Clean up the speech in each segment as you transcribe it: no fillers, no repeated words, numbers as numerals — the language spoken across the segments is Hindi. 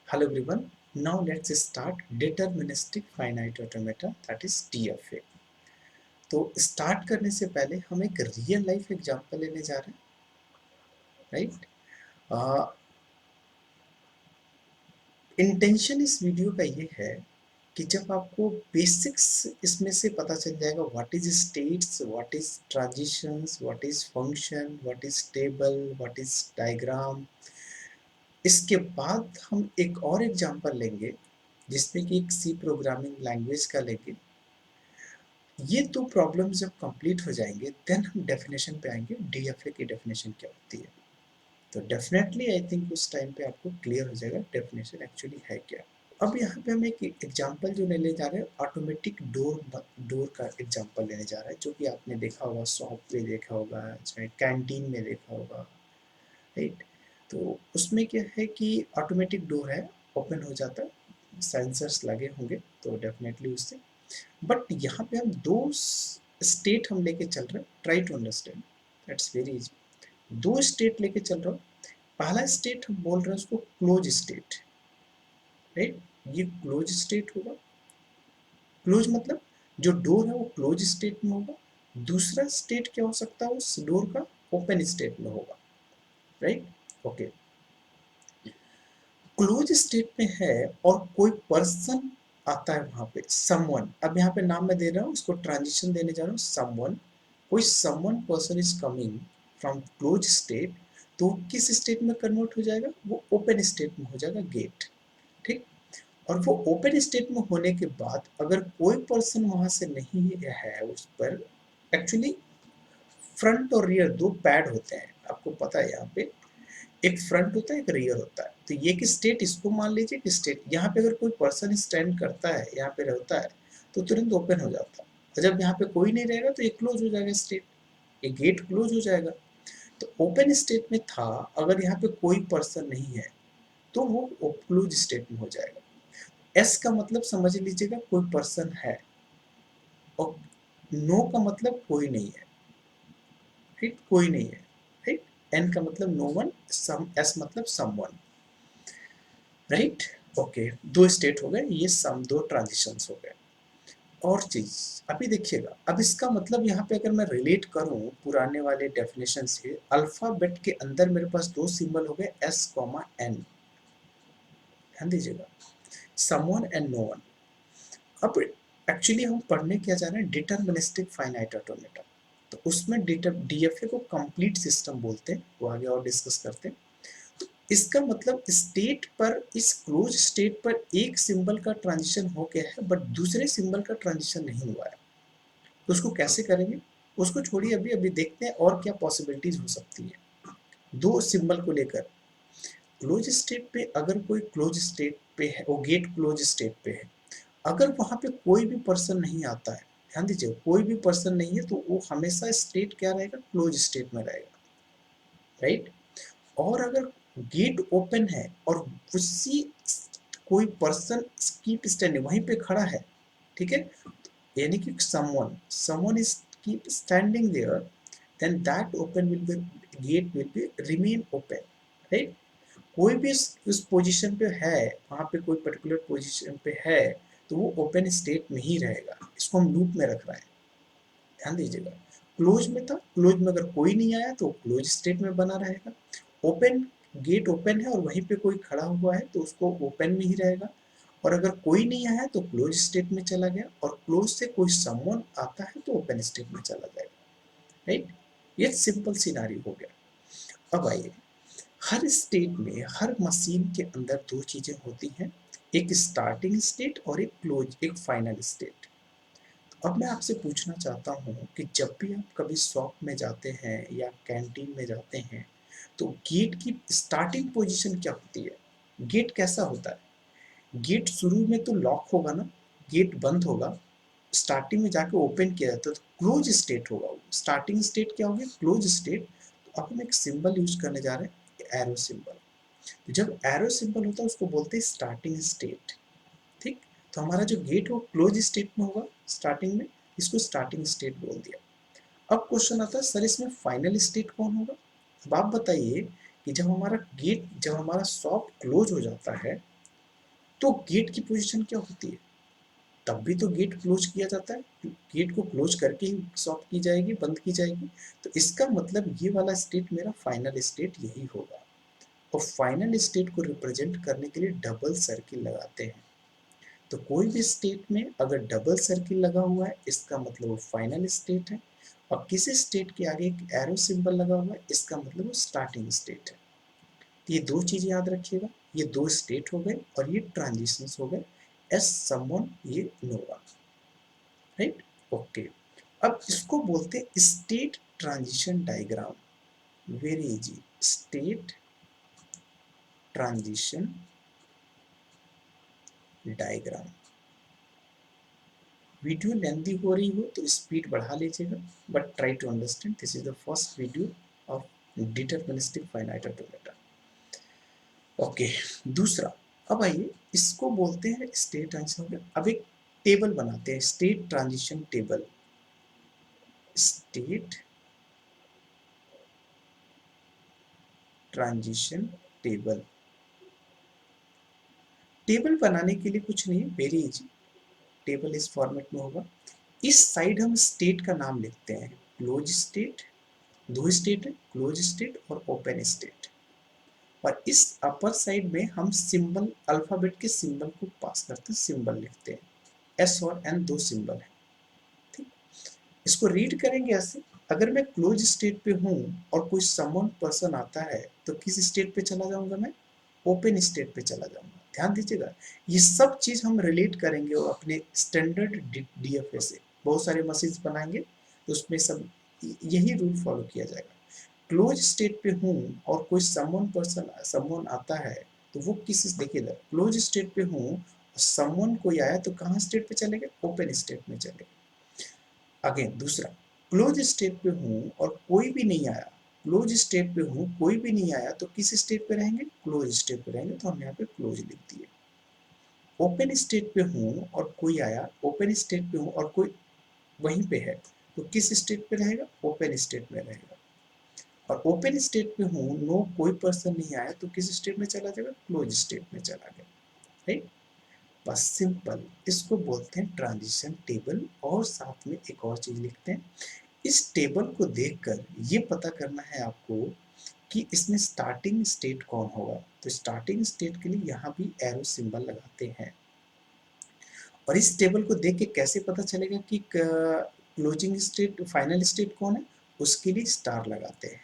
Hello everyone. Now let's start deterministic finite automata, that is DFA. तो स्टार्ट करने से पहले हम एक रियल लाइफ एग्जांपल लेने जा रहे हैं, राइट? इंटेंशन इस वीडियो का ये है कि जब आपको बेसिक्स इसमें से पता चल जाएगा, what is states, what is transitions, what is function, what is table, what is diagram. इसके बाद हम एक और एग्जांपल लेंगे जिसमें कि एक सी प्रोग्रामिंग लैंग्वेज का लेंगे। ये दो प्रॉब्लम जब कंप्लीट हो जाएंगे देन हम डेफिनेशन पे आएंगे, डीएफए की डेफिनेशन क्या होती है। तो डेफिनेटली आई थिंक उस टाइम पे आपको क्लियर हो जाएगा डेफिनेशन एक्चुअली है क्या। अब यहाँ पे हम एक एग्जांपल जो लेने जा रहे हैं, ऑटोमेटिक डोर डोर का एग्जांपल लेने जा रहा है, जो कि आपने देखा होगा, शॉप पे देखा होगा, चाहे कैंटीन में देखा होगा, राइट। तो उसमें क्या है कि ऑटोमेटिक डोर है, ओपन हो जाता है, सेंसर्स लगे होंगे तो डेफिनेटली उससे। बट यहाँ पे हम दो स्टेट हम लेके चल रहे हैं, try to understand, that's very easy. दो स्टेट लेके चल रहा हूँ। पहला स्टेट हम बोल रहे हैं उसको क्लोज स्टेट, राइट। ये क्लोज स्टेट होगा। क्लोज मतलब जो डोर है वो क्लोज स्टेट में होगा। दूसरा स्टेट क्या हो सकता है उस डोर का, ओपन स्टेट में होगा, राइट। ओके, क्लोज स्टेट में है और कोई पर्सन आता है वहां पे, समवन। अब यहाँ पे नाम मैं दे रहा हूँ, उसको ट्रांजिशन देने जा रहा हूँ, समवन। कोई someone person is coming from close state, तो किस स्टेट में कन्वर्ट हो जाएगा, वो ओपन स्टेट में हो जाएगा, गेट, ठीक। और वो ओपन स्टेट में होने के बाद अगर कोई पर्सन वहां से नहीं है उस पर, एक्चुअली फ्रंट और रियर दो पैड होते हैं, आपको पता है। यहाँ पे एक फ्रंट होता है, एक रियर होता है। तो ये कि स्टेट, इसको मान लीजिए कि स्टेट, यहाँ पे अगर कोई पर्सन स्टैंड करता है, यहाँ पे रहता है, तो तुरंत ओपन हो जाता है। और जब यहाँ पे कोई नहीं रहेगा तो ये क्लोज हो जाएगा स्टेट, ये गेट क्लोज हो जाएगा। तो ओपन स्टेट में था, अगर यहाँ पे कोई पर्सन नहीं है तो वो क्लोज स्टेट में हो जाएगा। एस का मतलब समझ लीजिएगा कोई पर्सन है, और नो का मतलब कोई नहीं है, ठीक, कोई नहीं है, ठीक। एन का मतलब नो वन, सम, एस मतलब समवन, राइट। ओके, दो स्टेट हो गए, ये सम दो ट्रांजिशंस हो गए। और चीज अभी देखिएगा, अब इसका मतलब यहाँ पे अगर मैं रिलेट करूं पुराने वाले डेफिनेशन से, अल्फाबेट के अंदर मेरे पास दो सिंबल हो गए, एस कॉमा एन, ध्यान दीजिएगा, समवन एंड नो वन। अब एक्चुअली हम पढ़ने क्या जा रहे हैं, डिटर्मिनिस्टिक फाइनाइट ऑटोमेटा। तो उसमें डीएफए को कंप्लीट सिस्टम बोलते हैं, वो आगे और डिस्कस करते हैं। तो इसका मतलब स्टेट पर, इस क्लोज स्टेट पर एक सिंबल का ट्रांजिशन हो गया है बट दूसरे सिंबल का ट्रांजिशन नहीं हुआ है। तो उसको कैसे करेंगे, उसको छोड़िए, अभी अभी देखते हैं और क्या पॉसिबिलिटीज हो सकती है दो सिंबल को लेकर। क्लोज स्टेट पे अगर कोई क्लोज स्टेट पे है, वो गेट क्लोज स्टेट पे है, अगर वहां पे कोई भी पर्सन नहीं आता है, ध्यान दीजिए, कोई भी पर्सन नहीं है, तो वो हमेशा स्टेट क्या रहेगा, क्लोज स्टेट में रहेगा, राइट। और अगर गेट ओपन है और उसी कोई पर्सन कीप स्टैंडिंग वहीं पे खड़ा है, ठीक है, यानी कि someone is keep standing there, then that open will be, gate will be remain open, right. कोई भी उस पोजीशन पे है, वहां पे कोई पर्टिकुलर पोजीशन पे है, तो वो ओपन स्टेट में ही रहेगा। इसको हम लूप में रख रहे हैं, ध्यान दीजिएगा। क्लोज में था, क्लोज में अगर कोई नहीं आया तो क्लोज स्टेट में बना रहेगा। ओपन, गेट ओपन है और वहीं पे कोई खड़ा हुआ है तो उसको ओपन में ही रहेगा। और अगर कोई नहीं आया तो क्लोज स्टेट में चला गया, और क्लोज से कोई समवन आता है तो ओपन स्टेट में चला जाएगा, राइट। ये सिंपल सिनारियो हो गया। अब आइए, हर स्टेट में, हर मशीन के अंदर दो चीजें होती हैं, एक स्टार्टिंग स्टेट और एक क्लोज, एक फाइनल स्टेट। अब मैं आपसे पूछना चाहता हूँ कि जब भी आप कभी शॉप में जाते हैं या कैंटीन में जाते हैं, तो गेट की स्टार्टिंग पोजीशन क्या होती है, गेट कैसा होता है। गेट शुरू में तो लॉक होगा ना, गेट बंद होगा, स्टार्टिंग में जाके ओपन किया जाता है तो क्लोज स्टेट होगा। स्टार्टिंग स्टेट क्या होगी, क्लोज स्टेट। तो अब हम एक सिंबल यूज करने जा रहे हैं, एरो सिंबल। तो जब एरो सिंबल होता है उसको बोलते हैं स्टार्टिंग स्टेट, ठीक। तो हमारा जो गेट है वो क्लोज स्टेट में होगा स्टार्टिंग में, इसको स्टार्टिंग स्टेट बोल दिया। अब क्वेश्चन आता है, सर इसमें फाइनल स्टेट कौन होगा। अब आप बताइए कि जब हमारा गेट, जब हमारा शॉप क्लोज हो जाता है, तो गेट की पोजीशन क्या होती है? तब भी तो गेट क्लोज किया जाता है, गेट को क्लोज करके ही शॉप की जाएगी, बंद की जाएगी। तो इसका मतलब ये वाला स्टेट मेरा फाइनल स्टेट यही होगा। और फाइनल स्टेट को रिप्रेजेंट करने के लिए डबल सर्किल लगाते हैं। तो कोई भी स्टेट में अगर डबल सर्किल लगा हुआ है इसका मतलब वो फाइनल स्टेट है, और किसी स्टेट के आगे एक एरो सिंबल लगा हुआ है इसका मतलब वो स्टार्टिंग स्टेट है। तो ये दो चीज़ याद रखिएगा, ये दो स्टेट हो गए और ये ट्रांजिशंस हो गए। एस समवन, ये नोवा, राइट, ओके। अब इसको बोलते हैं state transition diagram. Very easy, state transition diagram. Video lengthy हो रही हो तो स्पीड बढ़ा लीजिएगा, but try to understand, this is the first video of deterministic finite automata. Okay, दूसरा, अब आइए इसको बोलते हैं स्टेट ट्रांजिशन। अब एक टेबल बनाते हैं, state transition table. State transition table. Table बनाने के लिए कुछ नहीं है, वेरी इजी, टेबल इस फॉर्मेट में होगा। इस साइड हम स्टेट का नाम लिखते हैं, क्लोज स्टेट, दो स्टेट है, क्लोज स्टेट और ओपन स्टेट। और इस अपर साइड में हम सिंबल, अल्फाबेट के सिंबल को पास करते हैं, सिंबल लिखते हैं, एस और एन दो सिंबल है, ठीक। इसको रीड करेंगे ऐसे, अगर मैं क्लोज स्टेट पे हूँ और कोई समवन पर्सन आता है तो किस स्टेट पे चला जाऊंगा मैं? ओपन स्टेट पे चला जाऊंगा। ध्यान दीजिएगा, ये सब चीज हम रिलेट करेंगे और अपने स्टैंडर्ड डीएफए से, बहुत सारे मशीन्स बनाएंगे तो उसमें सब यही रूल फॉलो किया जाएगा। क्लोज स्टेट पे हूँ और कोई समवन आता है तो वो किस, देखिए क्लोज स्टेट पे हूँ, समवन कोई आया तो कहाँ स्टेट पे चलेगा? ओपन स्टेट में चलेगा। अगेन दूसरा, क्लोज स्टेट पे हूँ और कोई भी नहीं आया, क्लोज स्टेट पे हूँ कोई भी नहीं आया तो किस स्टेट पे रहेंगे? क्लोज स्टेट पे रहेंगे, तो हम यहाँ पे क्लोज लिख दिए। ओपन स्टेट पे हूँ और कोई आया, ओपन स्टेट पे हूँ और कोई वहीं पे है तो किस स्टेट पे रहेगा? ओपन स्टेट में रहेगा। और ओपन स्टेट पे हूँ, नो कोई पर्सन नहीं आया तो किस स्टेट में चला जाएगा? क्लोज स्टेट में चला गया, राइट। बस सिंपल, इसको बोलते हैं ट्रांजिशन टेबल। और साथ में एक और चीज लिखते हैं, इस टेबल को देखकर ये पता करना है आपको कि इसमें स्टार्टिंग स्टेट कौन होगा। तो स्टार्टिंग स्टेट के लिए यहाँ भी एरो सिंबल लगाते हैं। और इस टेबल को देख के कैसे पता चलेगा कि क्लोजिंग स्टेट, फाइनल स्टेट कौन है? उसके लिए स्टार लगाते हैं,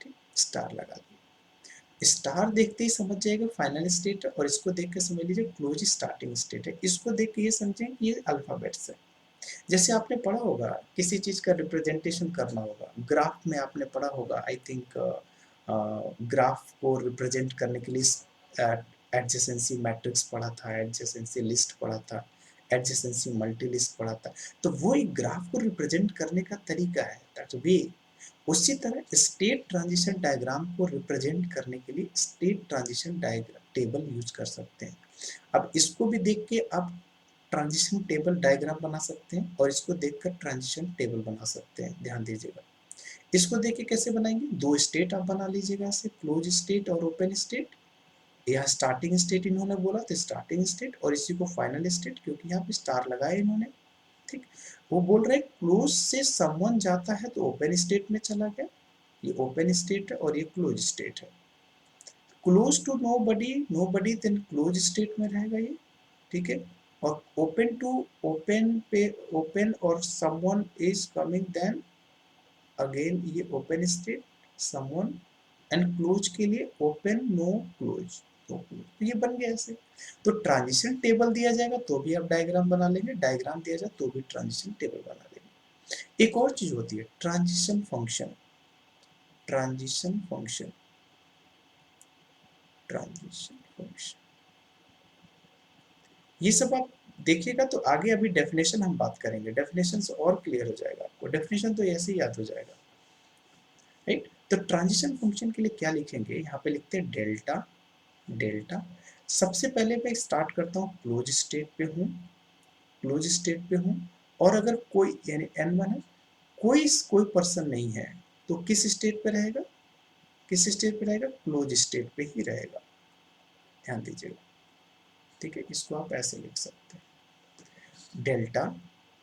ठीक, स्टार लगा दिए। स्टार देखते ही समझ जाएगा फाइनल स्टेट है, और इसको देख के समझ लीजिए क्लोज स्टार्टिंग स्टेट है। इसको देख के ये समझें कि ये अल्फाबेट्स है। जैसे आपने पढ़ा होगा, किसी चीज का रिप्रेजेंटेशन करना होगा, ग्राफ में आपने पढ़ा होगा, आई थिंक ग्राफ को रिप्रेजेंट करने के लिए एडजेसेंसी मैट्रिक्स पढ़ा था, एडजेसेंसी लिस्ट पढ़ा था, एडजेसेंसी मल्टी लिस्ट पढ़ा था। तो वो एक ग्राफ को रिप्रेजेंट करने का तरीका है, दैट वे। उसी तरह स्टेट ट्रांजिशन डायग्राम को रिप्रेजेंट करने के लिए state transition diagram table use कर सकते हैं। अब इसको भी देख के आप ट्रांजिशन टेबल डायग्राम बना सकते हैं और इसको देखकर ट्रांजिशन टेबल बना सकते हैं। ध्यान दीजिएगा, इसको देख के कैसे बनाएंगे? दो स्टेट आप बना लीजिएगा ऐसे, क्लोज स्टेट और ओपन स्टेट। यहाँ स्टार्टिंग स्टेट इन्होंने बोला तो स्टार्टिंग स्टेट, और इसी को फाइनल स्टेट, क्योंकि यहाँ पे स्टार लगाया इन्होंने, ठीक। वो बोल रहे हैं क्लोज से समवन जाता है तो ओपन स्टेट में चला गया, ये ओपन स्टेट है और ये क्लोज स्टेट है। Close to nobody, nobody then close state में रहेगा ये, ठीक है। और ओपन टू, ओपन पे, ओपन और someone is coming then again ये open state, someone, and close के लिए ओपन नो क्लोज, तो ये बन गया ऐसे। तो ट्रांजिशन टेबल दिया जाएगा तो भी आप डायग्राम बना लेंगे, डायग्राम दिया जाए तो भी ट्रांजिशन टेबल बना लेंगे। एक और चीज होती है transition function, transition function, transition function, ये सब आप देखिएगा तो आगे अभी डेफिनेशन हम बात करेंगे, डेफिनेशन से और क्लियर हो जाएगा आपको, डेफिनेशन तो ऐसे ही याद हो जाएगा, राइट। तो ट्रांजिशन फंक्शन के लिए क्या लिखेंगे? यहाँ पे लिखते हैं डेल्टा, डेल्टा। सबसे पहले मैं स्टार्ट करता हूँ क्लोज स्टेट पे हूँ, क्लोज स्टेट पे हूँ, और अगर कोई यानी n1 है, कोई पर्सन नहीं है तो किस स्टेट पे रहेगा? किस स्टेट पे रहेगा? क्लोज स्टेट पे ही रहेगा। ध्यान दीजिएगा, ठीक है, इसको आप ऐसे लिख सकते हैं। डेल्टा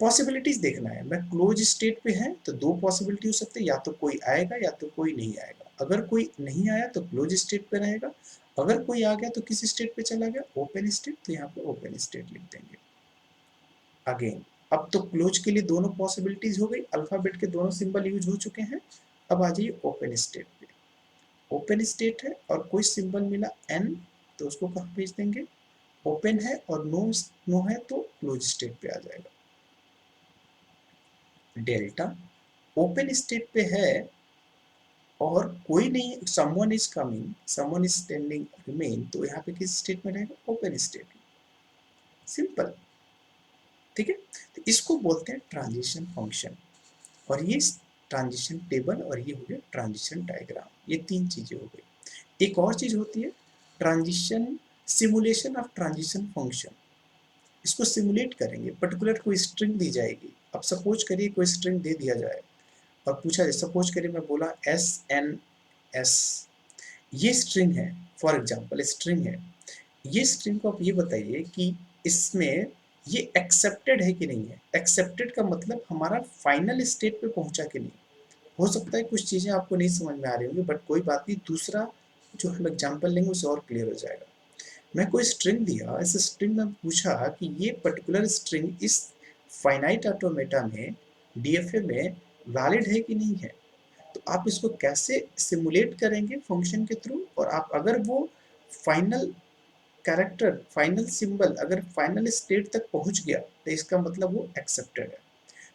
पॉसिबिलिटीज देखना है, मैं क्लोज स्टेट पे है तो दो पॉसिबिलिटी हो सकती है, या तो कोई आएगा या तो कोई नहीं आएगा। अगर कोई नहीं आया तो क्लोज स्टेट पे रहेगा, अगर कोई आ गया तो किस स्टेट पे चला गया, ओपन स्टेट, तो यहाँ पे ओपन स्टेट लिख देंगे। अगेन अब तो क्लोज के लिए दोनों पॉसिबिलिटीज हो गई, अल्फाबेट के दोनों सिंबल यूज हो चुके हैं। अब आ जाइए ओपन स्टेट पे, ओपन स्टेट है और कोई सिंबल मिला एन, तो उसको कहाँ भेज देंगे, ओपन है और नो नो है तो क्लोज स्टेट पे आ जाएगा। डेल्टा ओपन स्टेट पे है और कोई नहीं, someone is coming, someone is standing remain, तो यहाँ पे किस स्टेट में रहेगा, ओपन स्टेट में। सिंपल, ठीक है। तो इसको बोलते हैं ट्रांजिशन फंक्शन, और ये ट्रांजिशन टेबल और ये हो गया ट्रांजिशन डायग्राम, ये तीन चीजें हो गई। एक और चीज होती है transition simulation of transition function. इसको सिमुलेट करेंगे, पर्टिकुलर कोई स्ट्रिंग दी जाएगी। अब सपोज करिए कोई स्ट्रिंग दे दिया जाए और पूछा जाए, सपोज करिए मैं बोला SNS, ये स्ट्रिंग है, फॉर एग्जांपल स्ट्रिंग है। ये स्ट्रिंग को आप ये बताइए कि इसमें ये एक्सेप्टेड है कि नहीं है। एक्सेप्टेड का मतलब हमारा फाइनल स्टेट पे पहुंचा कि नहीं। हो सकता है कुछ चीजें आपको नहीं समझ में आ रही होंगी, बट कोई बात नहीं, दूसरा जो हम एग्जांपल लेंगे उससे और क्लियर हो जाएगा। मैं कोई स्ट्रिंग दिया, इस स्ट्रिंग में पूछा कि ये पर्टिकुलर स्ट्रिंग इस फाइनाइट ऑटोमेटा में, डीएफए में वैलिड है कि नहीं है। तो आप इसको कैसे सिमुलेट करेंगे फंक्शन के थ्रू, और आप अगर वो फाइनल कैरेक्टर, फाइनल सिंबल अगर फाइनल स्टेट तक पहुंच गया तो इसका मतलब वो एक्सेप्टेड है।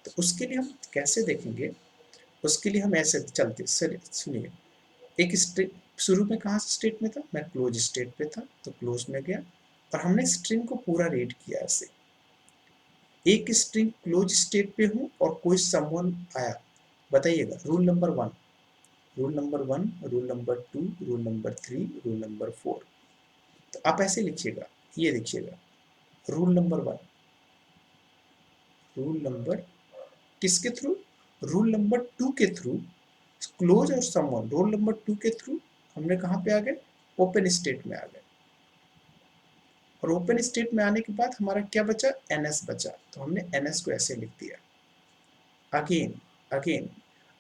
तो उसके लिए हम कैसे देखेंगे, उसके लिए हम ऐसे चलते, सुनिए, एक स्ट्रिंग शुरू में कहाँ स्टेट में था, मैं क्लोज स्टेट पे था तो क्लोज में गया, और हमने स्ट्रिंग को पूरा रीड किया ऐसे। एक स्ट्रिंग क्लोज स्टेट पे हूँ और कोई समवन आया, बताइएगा rule number one, rule number one, rule number to, rule number three, rule number four. तो आप ऐसे लिखिएगा, ये देखिएगा, rule number one, rule number किसके थ्रू, रूल नंबर टू के थ्रू, क्लोज और समवन, रोल नंबर टू के थ्रू हमने कहाँ पे आ गए, ओपन स्टेट में आ गए। और ओपन स्टेट में आने के बाद हमारा क्या बचा, एनएस बचा, तो हमने एनएस को ऐसे लिख दिया। अगेन अगेन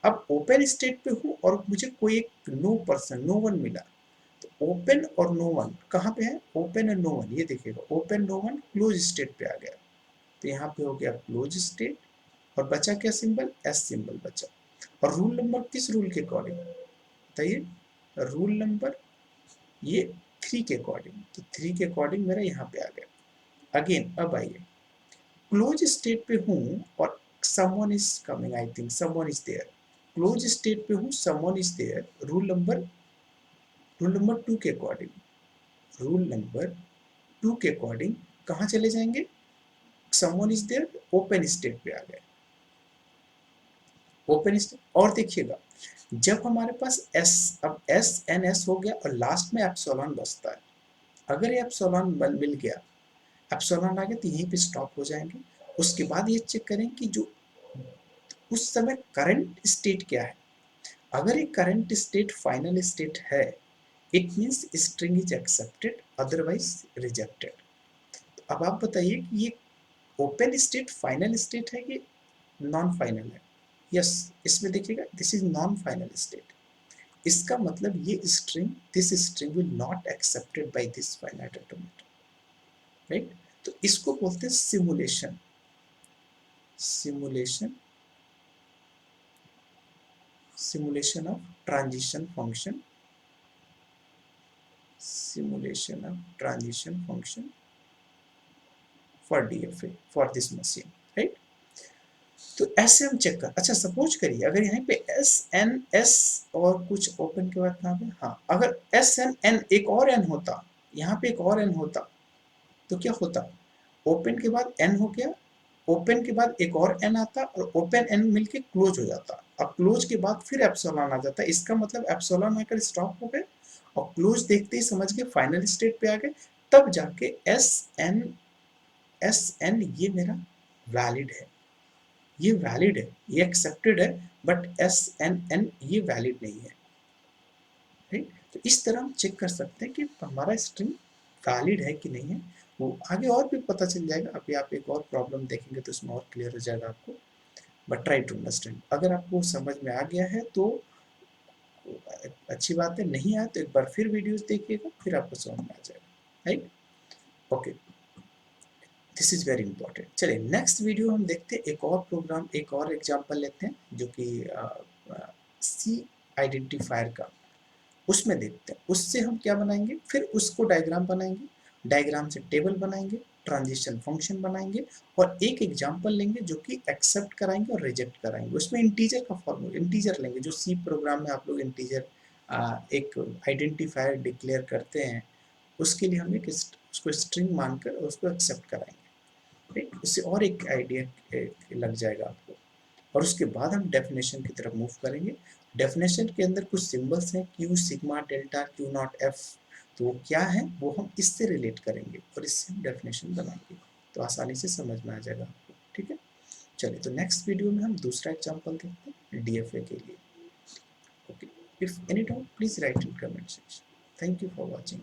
अब ओपन स्टेट पे हूँ और मुझे कोई एक नो पर्सन, नो वन मिला, तो ओपन और नो वन कहाँ पे है, ओपन और नो वन, ये देखिएगा open no one close state पे आ गया, तो यहाँ पे हो गया क्लोज स्टेट, और बचा क्या सिंबल, एस सिंबल बचा। और रूल नंबर किस रूल के अकॉर्डिंग बताइए, रूल नंबर ये थ्री के अकॉर्डिंग, तो थ्री के अकॉर्डिंग मेरा यहाँ पे आ गया। अगेन अब आइए, क्लोज स्टेट पे हूँ और someone is coming, I think someone is there, close state पे हूँ, someone is there, rule number two के अकॉर्डिंग, रूल नंबर टू के अकॉर्डिंग कहाँ चले जाएंगे, someone is there, open state पे आ गए, ओपन स्टेट। और देखिएगा जब हमारे पास एस, अब एस एन एस हो गया और लास्ट में एप्सिलॉन बचता है, अगर ये एप्सिलॉन मिल गया, एप्सिलॉन आ गया तो यहीं पे स्टॉप हो जाएंगे। उसके बाद ये चेक करें कि जो उस समय करंट स्टेट क्या है। अगर ये करंट स्टेट फाइनल स्टेट है, it means string is accepted, otherwise rejected. तो अब आप बताइए कि ये ओपन स्टेट फाइनल स्टेट है कि नॉन फाइनल है। यस, इसमें देखिएगा this is non final state, इसका मतलब ये string, this string will not accepted by this finite automata, right. तो इसको बोलते हैं simulation, simulation, simulation of transition function, simulation of transition function for DFA, for this machine, right. तो ऐसे हम चेक कर, अच्छा सपोज करिए अगर यहाँ पे एस एन एस और कुछ ओपन के बाद कहाँ पे, हाँ अगर एस एन एन एक और एन होता, यहाँ पे एक और एन होता तो क्या होता, ओपन के बाद एन हो गया, ओपन के बाद एक और एन आता और ओपन एन मिलके क्लोज हो जाता, अब क्लोज के बाद फिर एप्सिलॉन आ जाता, इसका मतलब एप्सिलॉन आकर स्टॉप हो गए और क्लोज देखते ही समझ गए फाइनल स्टेट पे आ गए, तब जाके एस एन ये मेरा वैलिड है, ये वैलिड है, ये एक्सेप्टेड है, बट एस एन एन ये वैलिड नहीं है, राइट। तो इस तरह हम चेक कर सकते हैं कि हमारा स्ट्रिंग वैलिड है कि नहीं है। वो आगे और भी पता चल जाएगा। अभी आप एक और प्रॉब्लम देखेंगे तो उसमें और क्लियर हो जाएगा आपको। But try to understand. अगर आपको समझ में आ गया है तो अच्छी बात है, नहीं आया तो एक बार फिर वीडियोस देखिएगा, फिर आपको समझ में आ जाएगा, right. Okay, this is very important. चलिए नेक्स्ट वीडियो हम देखते हैं, एक और प्रोग्राम, एक और एग्जांपल लेते हैं जो कि सी आइडेंटिफायर का, उसमें देखते हैं उससे हम क्या बनाएंगे, फिर उसको डायग्राम बनाएंगे, डायग्राम से टेबल बनाएंगे, ट्रांजिशन फंक्शन बनाएंगे, और एक एग्जांपल लेंगे जो कि एक्सेप्ट कराएंगे और रिजेक्ट कराएंगे। उसमें इंटीजर का फॉर्मूला, इंटीजर लेंगे, जो सी प्रोग्राम में आप लोग इंटीजर एक आइडेंटिफायर डिक्लेयर करते हैं, उसके लिए हम एक उसको स्ट्रिंग मानकर उसको एक्सेप्ट कराएंगे, राइट। उससे और एक आइडिया लग जाएगा आपको। और उसके बाद हम डेफिनेशन की तरफ मूव करेंगे। डेफिनेशन के अंदर कुछ सिंबल्स हैं, Q sigma delta Q not F, तो वो क्या है वो हम इससे रिलेट करेंगे और इससे हम डेफिनेशन बनाएंगे, तो आसानी से समझ में आ जाएगा आपको, ठीक है। चलिए तो नेक्स्ट वीडियो में हम दूसरा एग्जांपल देखते हैं डीएफए के लिए। Okay, if any doubt please right in comment section. Thank you for watching.